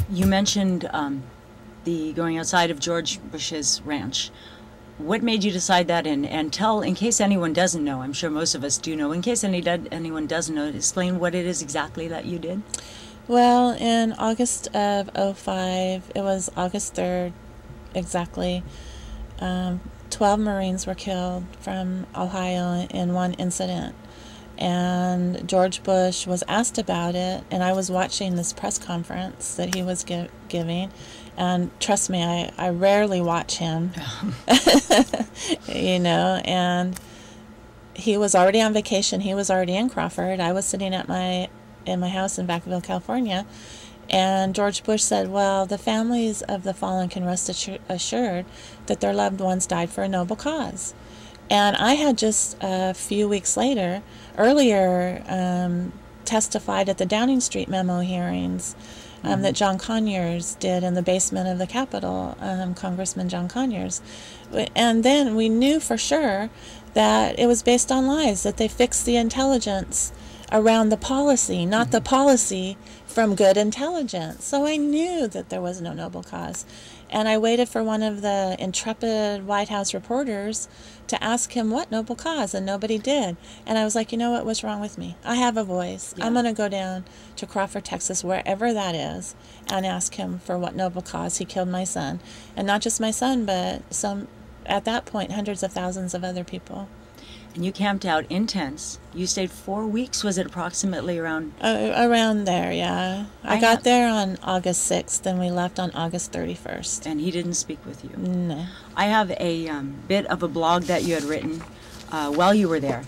You mentioned the going outside of George Bush's ranch. What made you decide that? And tell, in case anyone doesn't know, I'm sure most of us do know, in case anyone doesn't know, explain what it is exactly that you did. Well, in August of '05, it was August 3rd exactly, 12 Marines were killed from Ohio in one incident. And George Bush was asked about it, and I was watching this press conference that he was giving. And trust me, I rarely watch him, and he was already on vacation. He was already in Crawford. I was sitting in my house in Vacaville, California, and George Bush said, well, the families of the fallen can rest assured that their loved ones died for a noble cause. And I had just a few weeks earlier, testified at the Downing Street memo hearings that John Conyers did in the basement of the Capitol, Congressman John Conyers. And then we knew for sure that it was based on lies, that they fixed the intelligence around the policy, not the policy from good intelligence. So I knew that there was no noble cause. And I waited for one of the intrepid White House reporters to ask him what noble cause, and nobody did. And I was like, you know what, what's wrong with me? I have a voice. Yeah. I'm going to go down to Crawford, Texas, wherever that is, and ask him for what noble cause he killed my son. And not just my son, but at that point, hundreds of thousands of other people. And you camped out in tents. You stayed 4 weeks. Was it approximately around? Around there, yeah. I got there on August 6th, and we left on August 31st. And he didn't speak with you? No. I have a bit of a blog that you had written while you were there,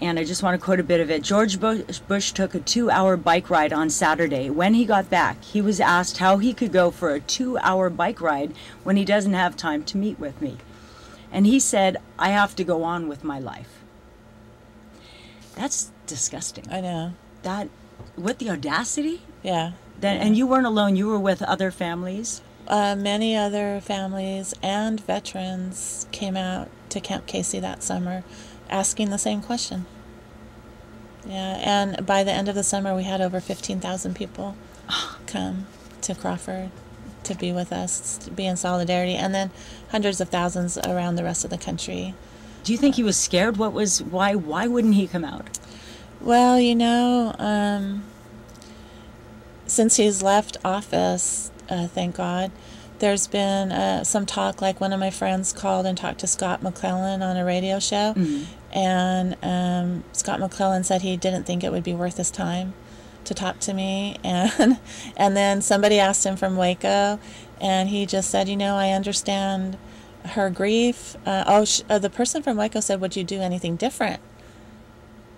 and I just want to quote a bit of it. George Bush took a 2-hour bike ride on Saturday. When he got back, he was asked how he could go for a 2-hour bike ride when he doesn't have time to meet with me. And he said, I have to go on with my life. That's disgusting. I know. That, with the audacity? Yeah. And you weren't alone. You were with other families? Many other families and veterans came out to Camp Casey that summer asking the same question. Yeah, and by the end of the summer, we had over 15,000 people come to Crawford to be with us, to be in solidarity, and then hundreds of thousands around the rest of the country. Do you think he was scared? Why wouldn't he come out? Well, since he's left office, thank God, there's been some talk, like one of my friends called and talked to Scott McClellan on a radio show, and Scott McClellan said he didn't think it would be worth his time to talk to me, and then somebody asked him from Waco, and he just said, I understand her grief. The person from Waco said, would you do anything different?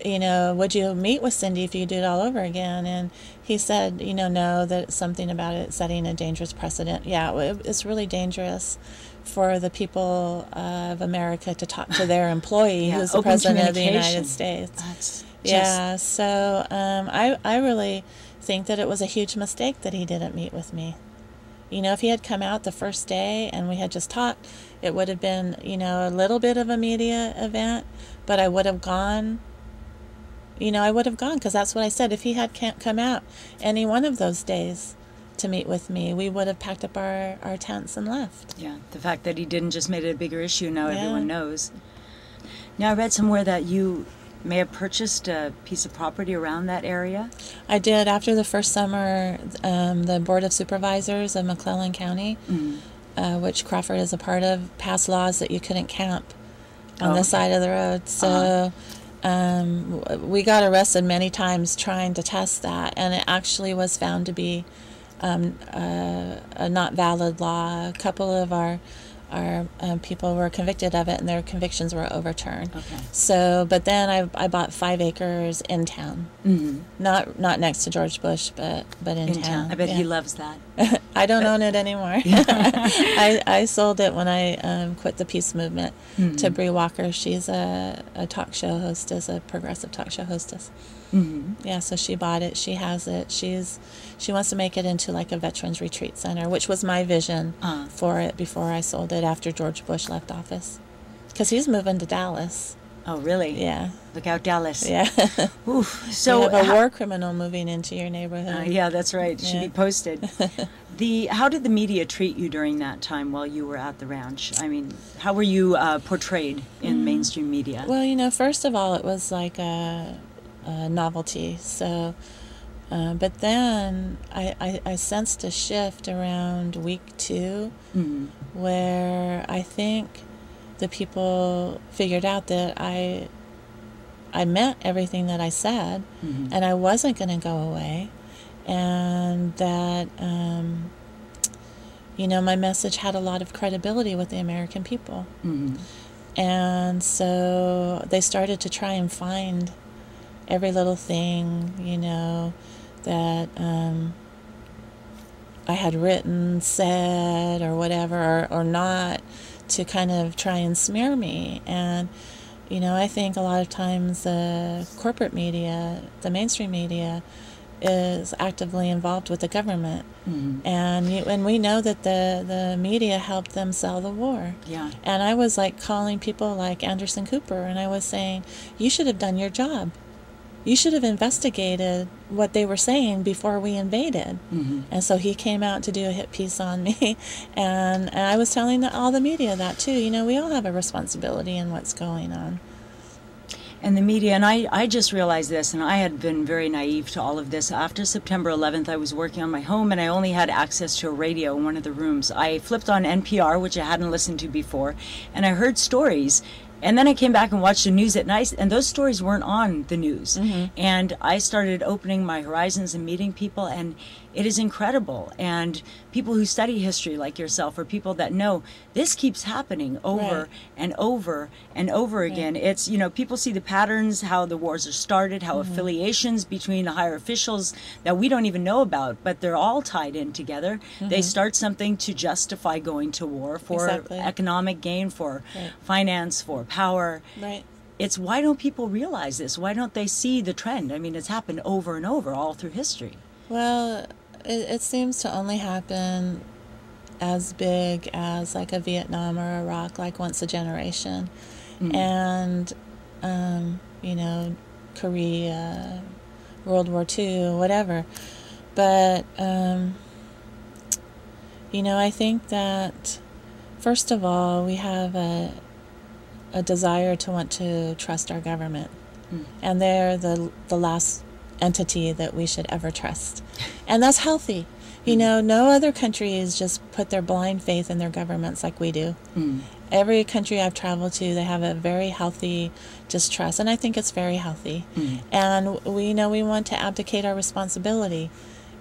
Would you meet with Cindy if you could do it all over again? And he said, no, that something about it setting a dangerous precedent. Yeah, it's really dangerous for the people of America to talk to their employee who's the president of the United States. So I really think that it was a huge mistake that he didn't meet with me. If he had come out the first day and we had just talked, it would have been, a little bit of a media event, but I would have gone, because that's what I said. If he had come out any one of those days to meet with me, we would have packed up our tents and left. Yeah, the fact that he didn't just made it a bigger issue, now everyone knows. Now, I read somewhere that you may have purchased a piece of property around that area? I did. After the first summer, the Board of Supervisors of McClellan County, which Crawford is a part of, passed laws that you couldn't camp on the side of the road. So we got arrested many times trying to test that, and it actually was found to be a not valid law. A couple of our people were convicted of it, and their convictions were overturned. Okay. So, but then I bought 5 acres in town, not next to George Bush, but in town. I bet he loves that. I don't own it anymore. I sold it when I quit the peace movement to Bree Walker. She's a talk show hostess, a progressive talk show hostess. Yeah, so she bought it. She has it. She wants to make it into like a veterans retreat center, which was my vision for it before I sold it after George Bush left office, because he's moving to Dallas. Oh, really? Yeah. Look out, Dallas. Yeah. Oof. So So you have a war criminal moving into your neighborhood. yeah, that's right. Should be posted. How did the media treat you during that time while you were at the ranch? I mean, how were you portrayed in mainstream media? Well, first of all, it was like a novelty. So, but then I sensed a shift around week 2, where I think the people figured out that I meant everything that I said, and I wasn't going to go away, and that my message had a lot of credibility with the American people. And so they started to try and find every little thing that I had written, said, or whatever, or not, to kind of try and smear me. And I think a lot of times the corporate media, the mainstream media, is actively involved with the government. And we know that the media helped them sell the war. Yeah. And I was like calling people like Anderson Cooper, and I was saying, you should have done your job. You should have investigated what they were saying before we invaded. And so he came out to do a hit piece on me, and I was telling all the media that too. We all have a responsibility in what's going on. And the media, and I just realized this, and I had been very naive to all of this. After September 11th, I was working on my home, and I only had access to a radio in one of the rooms. I flipped on NPR, which I hadn't listened to before, and I heard stories. And then I came back and watched the news at night, and those stories weren't on the news. And I started opening my horizons and meeting people, and it is incredible. And people who study history like yourself, or people that know this keeps happening over and over and over again. It's, people see the patterns, how the wars are started, how affiliations between the higher officials that we don't even know about, but they're all tied in together. They start something to justify going to war for economic gain, for finance, for power. It's, why don't people realize this? Why don't they see the trend? I mean, it's happened over and over all through history. Well, it seems to only happen as big as like a Vietnam or Iraq, like once a generation. And, Korea, World War II, whatever. But, I think that, first of all, we have a desire to want to trust our government. And they're the last entity that we should ever trust. And that's healthy. No other countries just put their blind faith in their governments like we do. Every country I've traveled to, they have a very healthy distrust, and I think it's very healthy. And we want to abdicate our responsibility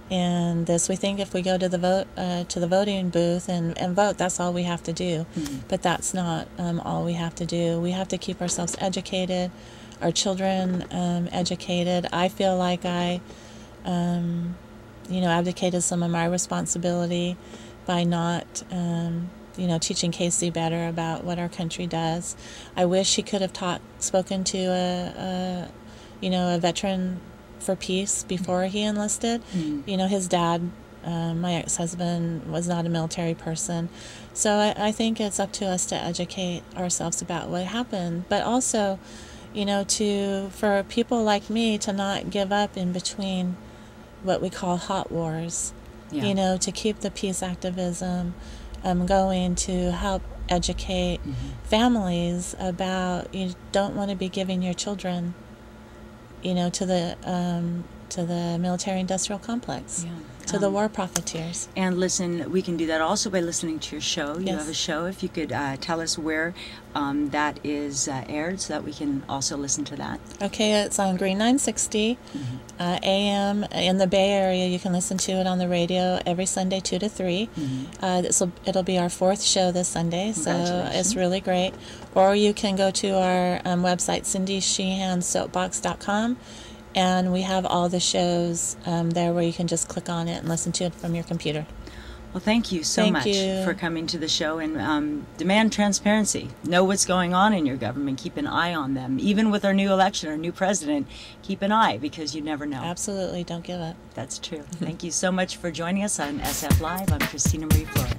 in this. We think if we go to the voting booth and vote, that's all we have to do. But that's not all we have to do. We have to keep ourselves educated, our children educated. I feel like I abdicated some of my responsibility by not teaching Casey better about what our country does. I wish he could have spoken to a veteran for peace before he enlisted. His dad, my ex-husband, was not a military person. So I think it's up to us to educate ourselves about what happened, but also, for people like me to not give up in between what we call hot wars, to keep the peace activism going, to help educate families about, you don't want to be giving your children, to the military-industrial complex, to the war profiteers. And listen, we can do that also by listening to your show. You Yes. have a show. If you could tell us where that is aired so that we can also listen to that. Okay, it's on Green 960 AM in the Bay Area. You can listen to it on the radio every Sunday 2 to 3. It'll be our 4th show this Sunday, so it's really great. Or you can go to our website, cindysheehansoapbox.com, and we have all the shows there where you can just click on it and listen to it from your computer. Well, thank you so much for coming to the show, and demand transparency. Know what's going on in your government. Keep an eye on them. Even with our new election, our new president, keep an eye, because you never know. Absolutely. Don't give up. That's true. Thank you so much for joining us on SF Live. I'm Christina Marie Flores.